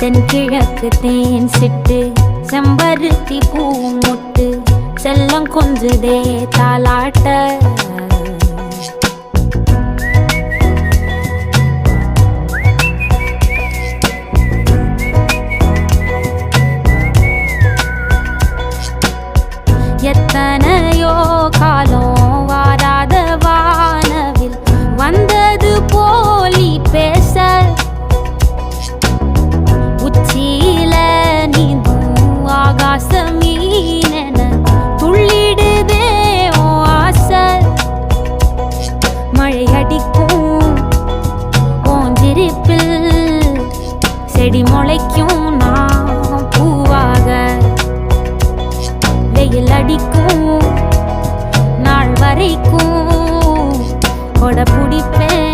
தென்கிழக்கு தேன் சிட்டு செம்பருத்தி பூ முட்டு செல்லம் கொஞ்சுதே தாலாட்ட எத்தனையோ காலம் வாராத வானவில் வந்தது போலி பேச உச்சியில நீந்தும் ஆகாச மீனென துள்ளிடுதே ஓ ஆசை மழை அடிக்கும் ஓஞ்சிருப்பில் செடி முளைக்கும் நான் பூவாக வெயில் அடிக்கும் நாள் வரைக்கும் கொடை பிடிப்பேன்